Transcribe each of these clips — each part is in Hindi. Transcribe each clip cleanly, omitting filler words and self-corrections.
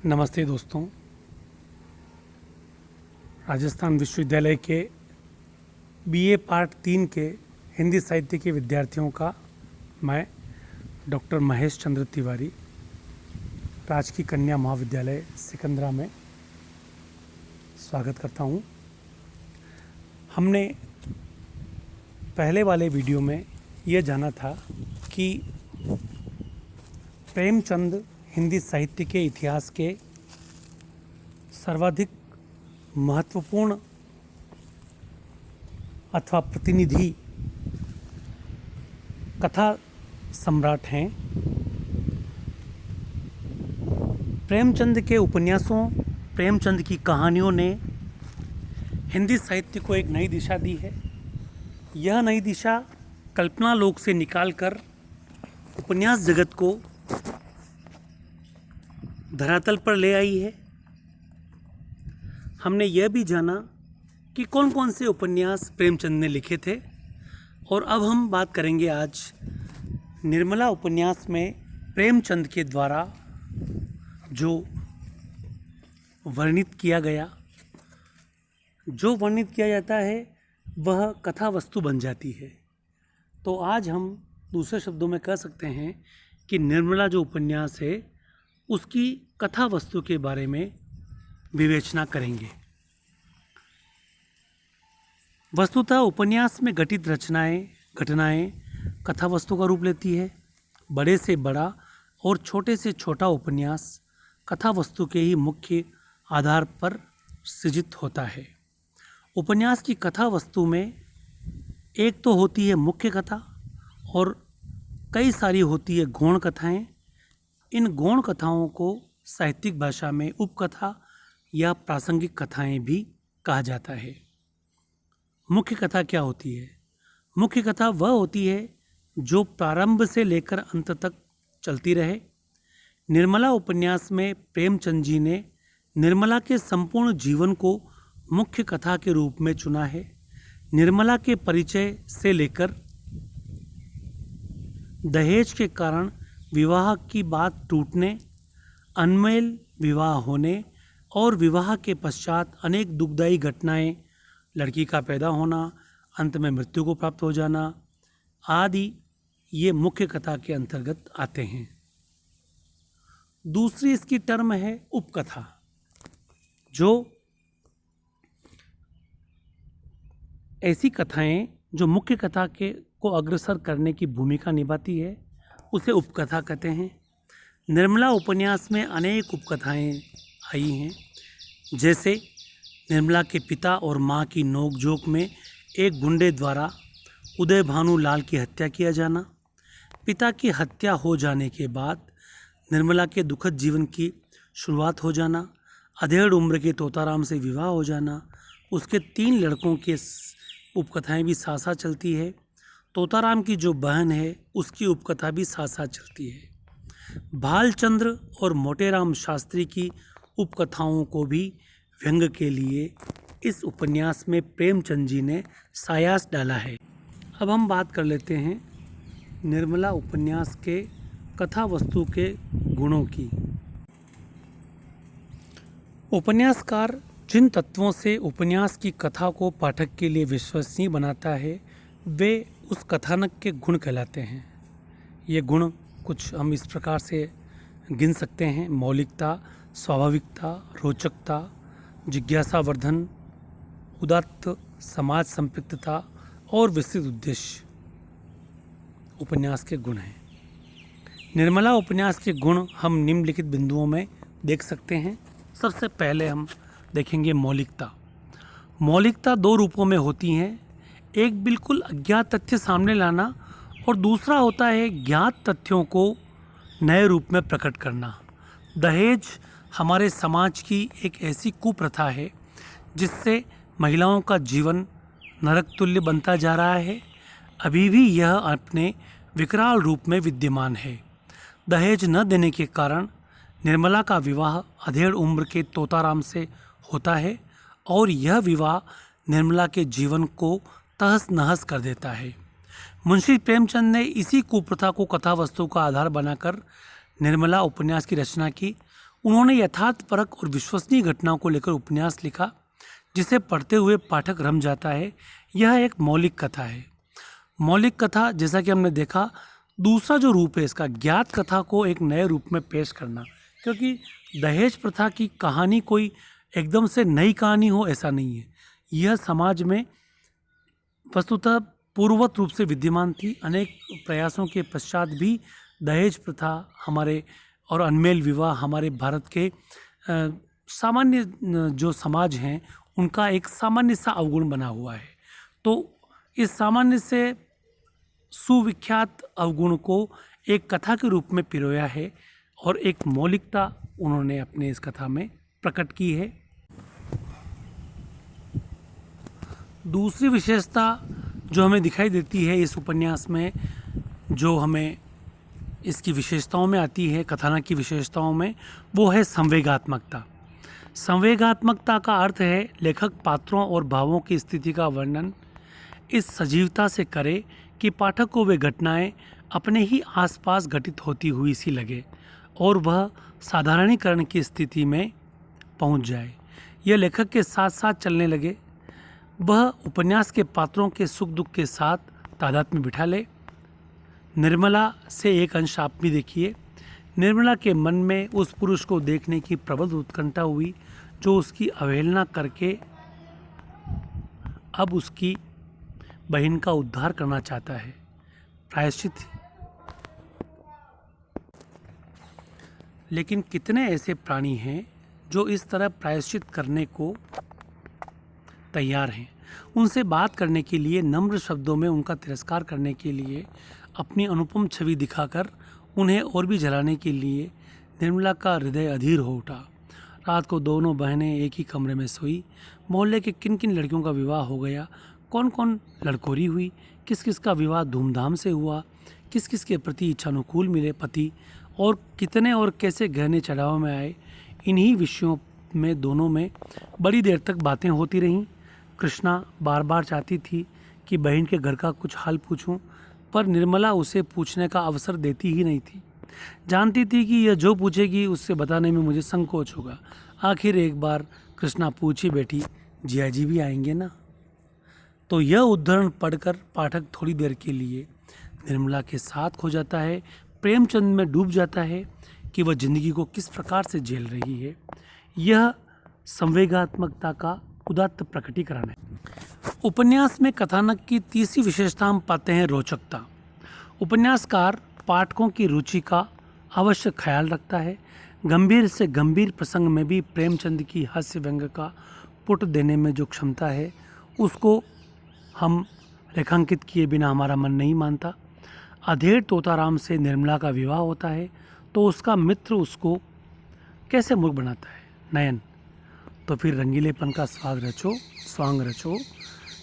नमस्ते दोस्तों। राजस्थान विश्वविद्यालय के बीए पार्ट 3 के हिंदी साहित्य के विद्यार्थियों का मैं डॉक्टर महेश चंद्र तिवारी राजकीय कन्या महाविद्यालय सिकंदरा में स्वागत करता हूँ। हमने पहले वाले वीडियो में ये जाना था कि प्रेमचंद हिंदी साहित्य के इतिहास के सर्वाधिक महत्वपूर्ण अथवा प्रतिनिधि कथा सम्राट हैं। प्रेमचंद के उपन्यासों, प्रेमचंद की कहानियों ने हिंदी साहित्य को एक नई दिशा दी है। यह नई दिशा कल्पना लोक से निकालकर उपन्यास जगत को धरातल पर ले आई है। हमने यह भी जाना कि कौन कौन से उपन्यास प्रेमचंद ने लिखे थे। और अब हम बात करेंगे आज निर्मला उपन्यास में प्रेमचंद के द्वारा जो वर्णित किया जाता है वह कथा वस्तु बन जाती है। तो आज हम दूसरे शब्दों में कह सकते हैं कि निर्मला जो उपन्यास है उसकी कथा वस्तु के बारे में विवेचना करेंगे। वस्तुतः उपन्यास में घटित घटनाएं कथा वस्तु का रूप लेती है। बड़े से बड़ा और छोटे से छोटा उपन्यास कथा वस्तु के ही मुख्य आधार पर सृजित होता है। उपन्यास की कथा वस्तु में एक तो होती है मुख्य कथा और कई सारी होती है गौण कथाएं। इन गौण कथाओं को साहित्यिक भाषा में उपकथा या प्रासंगिक कथाएं भी कहा जाता है। मुख्य कथा क्या होती है? मुख्य कथा वह होती है जो प्रारंभ से लेकर अंत तक चलती रहे। निर्मला उपन्यास में प्रेमचंद जी ने निर्मला के संपूर्ण जीवन को मुख्य कथा के रूप में चुना है। निर्मला के परिचय से लेकर दहेज के कारण विवाह की बात टूटने, अनमेल विवाह होने और विवाह के पश्चात अनेक दुखदायी घटनाएं, लड़की का पैदा होना, अंत में मृत्यु को प्राप्त हो जाना आदि ये मुख्य कथा के अंतर्गत आते हैं। दूसरी इसकी टर्म है उपकथा, जो ऐसी कथाएं जो मुख्य कथा को अग्रसर करने की भूमिका निभाती है उसे उपकथा कहते हैं। निर्मला उपन्यास में अनेक उपकथाएं आई हैं, जैसे निर्मला के पिता और मां की नोकझोंक में एक गुंडे द्वारा उदय भानु लाल की हत्या किया जाना, पिता की हत्या हो जाने के बाद निर्मला के दुखद जीवन की शुरुआत हो जाना, अधेड़ उम्र के तोताराम से विवाह हो जाना, उसके 3 लड़कों के उपकथाएं भी साथ साथ चलती है। तोताराम की जो बहन है उसकी उपकथा भी साथ साथ चलती है। भालचंद्र और मोटेराम शास्त्री की उपकथाओं को भी व्यंग के लिए इस उपन्यास में प्रेमचंद जी ने सायास डाला है। अब हम बात कर लेते हैं निर्मला उपन्यास के कथा वस्तु के गुणों की। उपन्यासकार जिन तत्वों से उपन्यास की कथा को पाठक के लिए विश्वसनीय बनाता है वे उस कथानक के गुण कहलाते हैं। ये गुण कुछ हम इस प्रकार से गिन सकते हैं: मौलिकता, स्वाभाविकता, रोचकता, जिज्ञासावर्धन, उदात्त समाज संपृक्तता और विस्तृत उद्देश्य उपन्यास के गुण हैं। निर्मला उपन्यास के गुण हम निम्नलिखित बिंदुओं में देख सकते हैं। सबसे पहले हम देखेंगे मौलिकता। मौलिकता 2 रूपों में होती हैं। एक बिल्कुल अज्ञात तथ्य सामने लाना और दूसरा होता है ज्ञात तथ्यों को नए रूप में प्रकट करना। दहेज हमारे समाज की एक ऐसी कुप्रथा है जिससे महिलाओं का जीवन नरक तुल्य बनता जा रहा है। अभी भी यह अपने विकराल रूप में विद्यमान है। दहेज न देने के कारण निर्मला का विवाह अधेड़ उम्र के तोताराम से होता है और यह विवाह निर्मला के जीवन को तहस नहस कर देता है। मुंशी प्रेमचंद ने इसी कुप्रथा को कथा वस्तु का आधार बनाकर निर्मला उपन्यास की रचना की उन्होंने यथार्थपरक और विश्वसनीय घटनाओं को लेकर उपन्यास लिखा जिसे पढ़ते हुए पाठक रम जाता है। यह एक मौलिक कथा है। मौलिक कथा, जैसा कि हमने देखा, दूसरा जो रूप है इसका, ज्ञात कथा को एक नए रूप में पेश करना, क्योंकि दहेज प्रथा की कहानी कोई एकदम से नई कहानी हो ऐसा नहीं है। यह समाज में वस्तुतः पूर्ववत रूप से विद्यमान थी। अनेक प्रयासों के पश्चात भी दहेज प्रथा हमारे और अनमेल विवाह हमारे भारत के सामान्य जो समाज हैं उनका एक सामान्य सा अवगुण बना हुआ है। तो इस सामान्य से सुविख्यात अवगुण को एक कथा के रूप में पिरोया है और एक मौलिकता उन्होंने अपने इस कथा में प्रकट की है। दूसरी विशेषता जो हमें दिखाई देती है इस उपन्यास में, जो हमें इसकी विशेषताओं में आती है, कथानक की विशेषताओं में, वो है संवेगात्मकता। संवेगात्मकता का अर्थ है लेखक पात्रों और भावों की स्थिति का वर्णन इस सजीवता से करे कि पाठक को वे घटनाएं अपने ही आसपास घटित होती हुई सी लगे और वह साधारणीकरण की स्थिति में पहुंच जाए। यह लेखक के साथ साथ चलने लगे, वह उपन्यास के पात्रों के सुख दुख के साथ तादाद में बिठा ले। निर्मला से एक अंश आप भी देखिए। निर्मला के मन में उस पुरुष को देखने की प्रबल उत्कंठा हुई जो उसकी अवहेलना करके अब उसकी बहन का उद्धार करना चाहता है। प्रायश्चित। लेकिन कितने ऐसे प्राणी हैं जो इस तरह प्रायश्चित करने को तैयार हैं। उनसे बात करने के लिए, नम्र शब्दों में उनका तिरस्कार करने के लिए, अपनी अनुपम छवि दिखाकर उन्हें और भी जलाने के लिए निर्मला का हृदय अधीर हो उठा। रात को दोनों बहनें एक ही कमरे में सोई। मोहल्ले के किन किन लड़कियों का विवाह हो गया, कौन कौन लड़कोरी हुई, किस किस का विवाह धूमधाम से हुआ, किस किस के प्रति इच्छानुकूल मिले पति, और कितने और कैसे गहने चढ़ाव में आए। इन्हीं विषयों में दोनों में बड़ी देर तक बातें होती रहीं। कृष्णा बार बार चाहती थी कि बहन के घर का कुछ हाल पूछूं, पर निर्मला उसे पूछने का अवसर देती ही नहीं थी। जानती थी कि यह जो पूछेगी उससे बताने में मुझे संकोच होगा। आखिर एक बार कृष्णा पूछ ही बैठी, जिया जी भी आएंगे ना? तो यह उद्धरण पढ़कर पाठक थोड़ी देर के लिए निर्मला के साथ खो जाता है, प्रेमचंद में डूब जाता है कि वह जिंदगी को किस प्रकार से झेल रही है। यह संवेगात्मकता का उदात्त प्रकटीकरण है। उपन्यास में कथानक की तीसरी विशेषता हम पाते हैं रोचकता। उपन्यासकार पाठकों की रुचि का अवश्य ख्याल रखता है। गंभीर से गंभीर प्रसंग में भी प्रेमचंद की हास्य व्यंग का पुट देने में जो क्षमता है उसको हम रेखांकित किए बिना हमारा मन नहीं मानता। अधेड़ तोताराम से निर्मला का विवाह होता है तो उसका मित्र उसको कैसे मूर्ख बनाता है, नयन। तो फिर रंगीलेपन का स्वांग रचो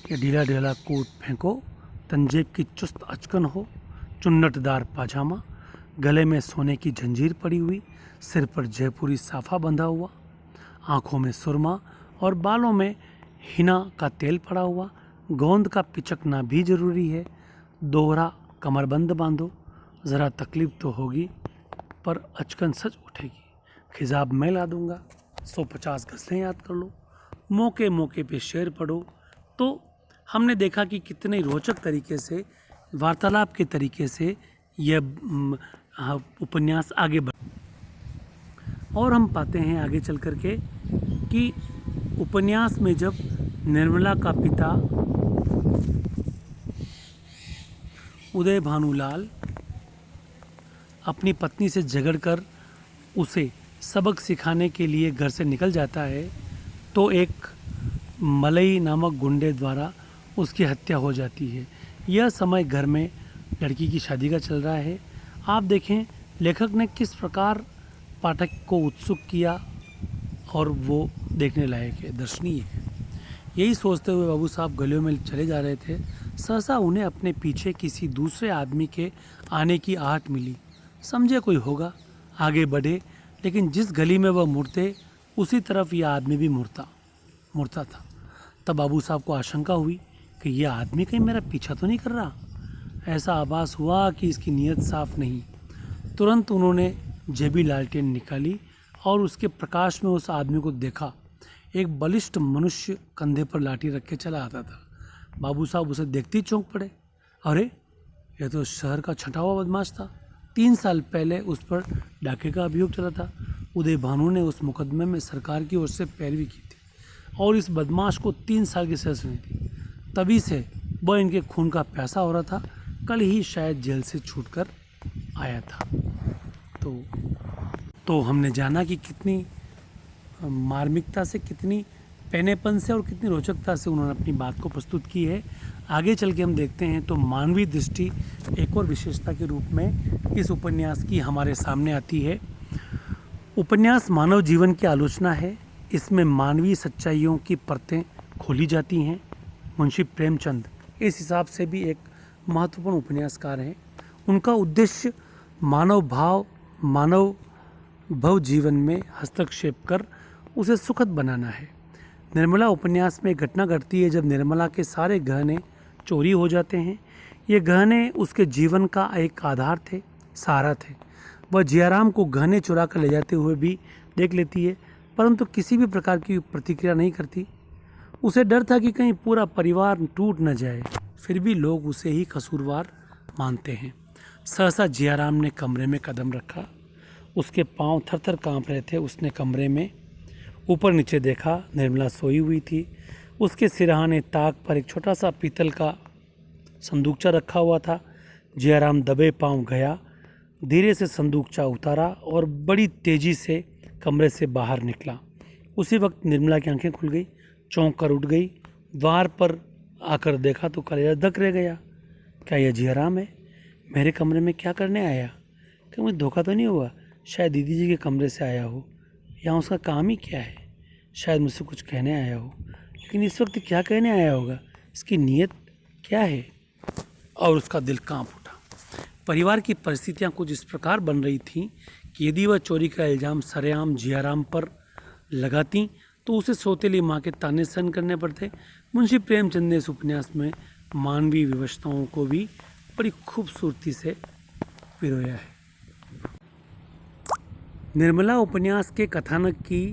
या ढीला ढीला कोट फेंको, तंजेब की चुस्त अचकन हो, चुन्नटदार पाजामा, गले में सोने की जंजीर पड़ी हुई, सिर पर जयपुरी साफा बंधा हुआ, आँखों में सुरमा और बालों में हिना का तेल पड़ा हुआ। गोंद का पिचकना भी जरूरी है। दोहरा कमरबंद बांधो, ज़रा तकलीफ तो होगी पर अचकन सच उठेगी। खिजाब मैं ला दूंगा, 150 गज़लें याद कर लो, मौके मौके पे शेर पढ़ो। तो हमने देखा कि कितने रोचक तरीके से, वार्तालाप के तरीके से यह उपन्यास आगे बढ़, और हम पाते हैं आगे चल कर के कि उपन्यास में जब निर्मला का पिता उदय भानुलाल अपनी पत्नी से झगड़कर उसे सबक सिखाने के लिए घर से निकल जाता है तो एक मलई नामक गुंडे द्वारा उसकी हत्या हो जाती है। यह समय घर में लड़की की शादी का चल रहा है। आप देखें लेखक ने किस प्रकार पाठक को उत्सुक किया और वो देखने लायक है, दर्शनीय है। यही सोचते हुए बाबू साहब गलियों में चले जा रहे थे, सहसा उन्हें अपने पीछे किसी दूसरे आदमी के आने की आहट मिली। समझे कोई होगा, आगे बढ़े, लेकिन जिस गली में वह मुड़ते उसी तरफ यह आदमी भी मुड़ता था। तब बाबू साहब को आशंका हुई कि यह आदमी कहीं मेरा पीछा तो नहीं कर रहा। ऐसा आभास हुआ कि इसकी नीयत साफ नहीं। तुरंत उन्होंने जेबी लालटेन निकाली और उसके प्रकाश में उस आदमी को देखा। एक बलिष्ठ मनुष्य कंधे पर लाठी रख के चला आता था। बाबू साहब उसे देखते ही चौंक पड़े। अरे, यह तो शहर का छँटा हुआ बदमाश था। 3 साल पहले उस पर डाके का अभियोग चला था। उदय भानु ने उस मुकदमे में सरकार की ओर से पैरवी की थी और इस बदमाश को 3 साल की सजा सुनी थी। तभी से वह इनके खून का प्यासा हो रहा था। कल ही शायद जेल से छूटकर आया था। तो हमने जाना कि कितनी मार्मिकता से, कितनी पैनेपन से और कितनी रोचकता से उन्होंने अपनी बात को प्रस्तुत की है। आगे चल के हम देखते हैं तो मानवीय दृष्टि एक और विशेषता के रूप में इस उपन्यास की हमारे सामने आती है। उपन्यास मानव जीवन की आलोचना है। इसमें मानवीय सच्चाइयों की परतें खोली जाती हैं। मुंशी प्रेमचंद इस हिसाब से भी एक महत्वपूर्ण उपन्यासकार हैं। उनका उद्देश्य मानव भव जीवन में हस्तक्षेप कर उसे सुखद बनाना है। निर्मला उपन्यास में एक घटना घटती है जब निर्मला के सारे गहने चोरी हो जाते हैं। ये गहने उसके जीवन का एक आधार थे, सहारा थे। वह जियाराम को गहने चुरा कर ले जाते हुए भी देख लेती है, परंतु किसी भी प्रकार की प्रतिक्रिया नहीं करती। उसे डर था कि कहीं पूरा परिवार टूट न जाए। फिर भी लोग उसे ही कसूरवार मानते हैं। सहसा जियाराम ने कमरे में कदम रखा। उसके पांव थर-थर कांप रहे थे। उसने कमरे में ऊपर नीचे देखा। निर्मला सोई हुई थी। उसके सिरहाने ताक पर एक छोटा सा पीतल का संदूकचा रखा हुआ था। जियाराम दबे पांव गया, धीरे से संदूकचा उतारा और बड़ी तेजी से कमरे से बाहर निकला। उसी वक्त निर्मला की आंखें खुल गई, चौंक कर उठ गई। द्वार पर आकर देखा तो कलेजा धक रह गया। क्या यह जियाराम है? मेरे कमरे में क्या करने आया? क्या मुझे धोखा तो नहीं हुआ? शायद दीदी जी के कमरे से आया हो। यहाँ उसका काम ही क्या है? शायद मुझसे कुछ कहने आया हो, लेकिन इस वक्त क्या कहने आया होगा? इसकी नीयत क्या है? और उसका दिल कांप उठा। परिवार की परिस्थितियाँ कुछ इस प्रकार बन रही थीं कि यदि वह चोरी का इल्ज़ाम सरेआम जियाराम पर लगाती तो उसे सौतेली माँ के ताने सहन करने पड़ते। मुंशी प्रेमचंद ने इस उपन्यास में मानवीय विवशताओं को भी बड़ी खूबसूरती से पिरोया है। निर्मला उपन्यास के कथानक की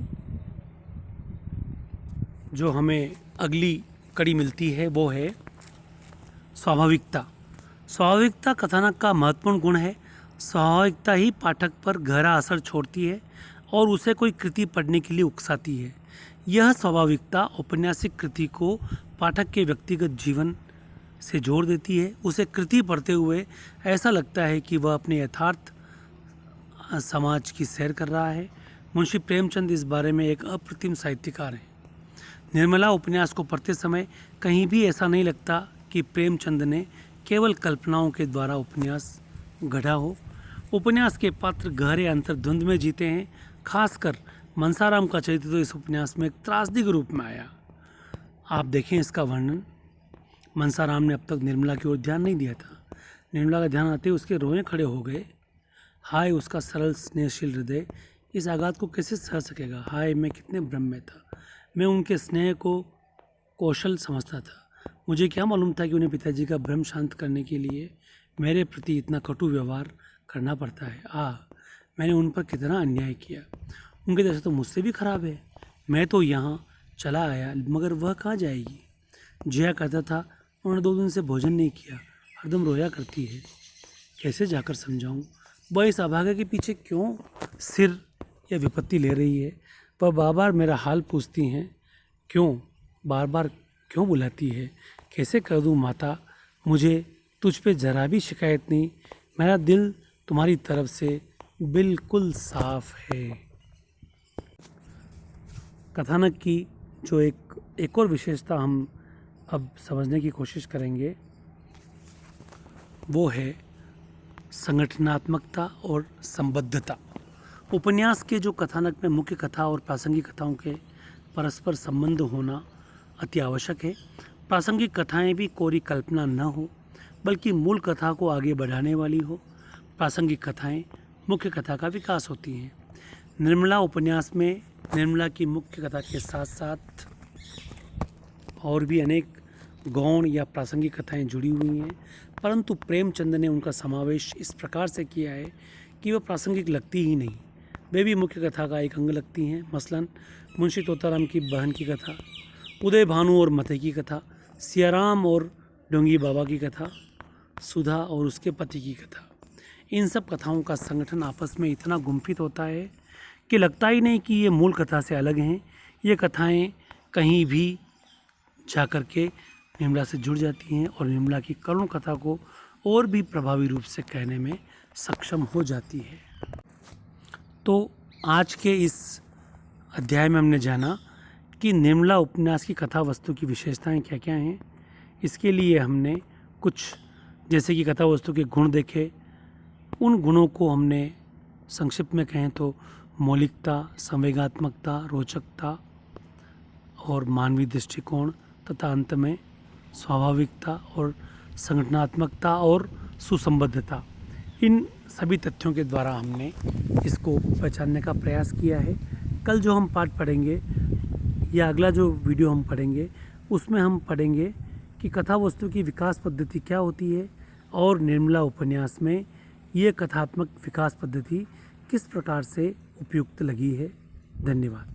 जो हमें अगली कड़ी मिलती है वो है स्वाभाविकता। स्वाभाविकता कथानक का महत्वपूर्ण गुण है। स्वाभाविकता ही पाठक पर गहरा असर छोड़ती है और उसे कोई कृति पढ़ने के लिए उकसाती है। यह स्वाभाविकता औपन्यासिक कृति को पाठक के व्यक्तिगत जीवन से जोड़ देती है। उसे कृति पढ़ते हुए ऐसा लगता है कि वह अपने यथार्थ समाज की सैर कर रहा है। मुंशी प्रेमचंद इस बारे में एक अप्रतिम साहित्यकार हैं। निर्मला उपन्यास को पढ़ते समय कहीं भी ऐसा नहीं लगता कि प्रेमचंद ने केवल कल्पनाओं के द्वारा उपन्यास गढ़ा हो। उपन्यास के पात्र गहरे अंतर्द्वंद में जीते हैं। खासकर मनसाराम का चरित्र तो इस उपन्यास में एक त्रासदी के रूप में आया। आप देखें इसका वर्णन। मनसाराम ने अब तक निर्मला की ओर ध्यान नहीं दिया था। निर्मला का ध्यान आते ही उसके रोए खड़े हो गए। हाय उसका सरल स्नेहशील हृदय इस आघात को कैसे सह सकेगा। हाय मैं कितने भ्रम में था। मैं उनके स्नेह को कौशल समझता था। मुझे क्या मालूम था कि उन्हें पिताजी का भ्रम शांत करने के लिए मेरे प्रति इतना कटु व्यवहार करना पड़ता है। मैंने उन पर कितना अन्याय किया। उनके जैसे तो मुझसे भी खराब है। मैं तो यहाँ चला आया, मगर वह कहाँ जाएगी। जिया कहता था उन्होंने 2 दिन से भोजन नहीं किया, हरदम रोया करती है। कैसे जाकर समझाऊं? वह इस अभागा के पीछे क्यों सिर या विपत्ति ले रही है? वह बार बार मेरा हाल पूछती हैं। बार बार क्यों बुलाती है? कैसे कर दूं माता? मुझे तुझ पे जरा भी शिकायत नहीं। मेरा दिल तुम्हारी तरफ से बिल्कुल साफ है। कथानक की जो एक और विशेषता हम अब समझने की कोशिश करेंगे वो है संगठनात्मकता और संबद्धता। उपन्यास के जो कथानक में मुख्य कथा और प्रासंगिक कथाओं के परस्पर संबंध होना अति आवश्यक है। प्रासंगिक कथाएं भी कोरी कल्पना न हो, बल्कि मूल कथा को आगे बढ़ाने वाली हो। प्रासंगिक कथाएं मुख्य कथा का विकास होती हैं। निर्मला उपन्यास में निर्मला की मुख्य कथा के साथ साथ और भी अनेक गौण या प्रासंगिक कथाएं जुड़ी हुई हैं, परंतु प्रेमचंद ने उनका समावेश इस प्रकार से किया है कि वह प्रासंगिक लगती ही नहीं। वे भी मुख्य कथा का एक अंग लगती हैं। मसलन मुंशी तोताराम की बहन की कथा, उदय भानु और मते की कथा, सियाराम और डोंगी बाबा की कथा, सुधा और उसके पति की कथा। इन सब कथाओं का संगठन आपस में इतना गुम्फित होता है कि लगता ही नहीं कि ये मूल कथा से अलग हैं। ये कथाएं कहीं भी जा कर के निर्मला से जुड़ जाती हैं और निर्मला की करुण कथा को और भी प्रभावी रूप से कहने में सक्षम हो जाती है। तो आज के इस अध्याय में हमने जाना कि निर्मला उपन्यास की कथा वस्तु की विशेषताएं क्या क्या हैं। इसके लिए हमने कुछ, जैसे कि कथा वस्तु के गुण देखे, उन गुणों को हमने संक्षिप्त में कहें तो मौलिकता, संवेगात्मकता, रोचकता और मानवीय दृष्टिकोण तथा अंत में स्वाभाविकता और संगठनात्मकता और सुसंबद्धता, इन सभी तथ्यों के द्वारा हमने इसको पहचानने का प्रयास किया है। कल जो हम पाठ पढ़ेंगे या अगला जो वीडियो हम पढ़ेंगे उसमें हम पढ़ेंगे कि कथा वस्तु की विकास पद्धति क्या होती है और निर्मला उपन्यास में ये कथात्मक विकास पद्धति किस प्रकार से उपयुक्त लगी है। धन्यवाद।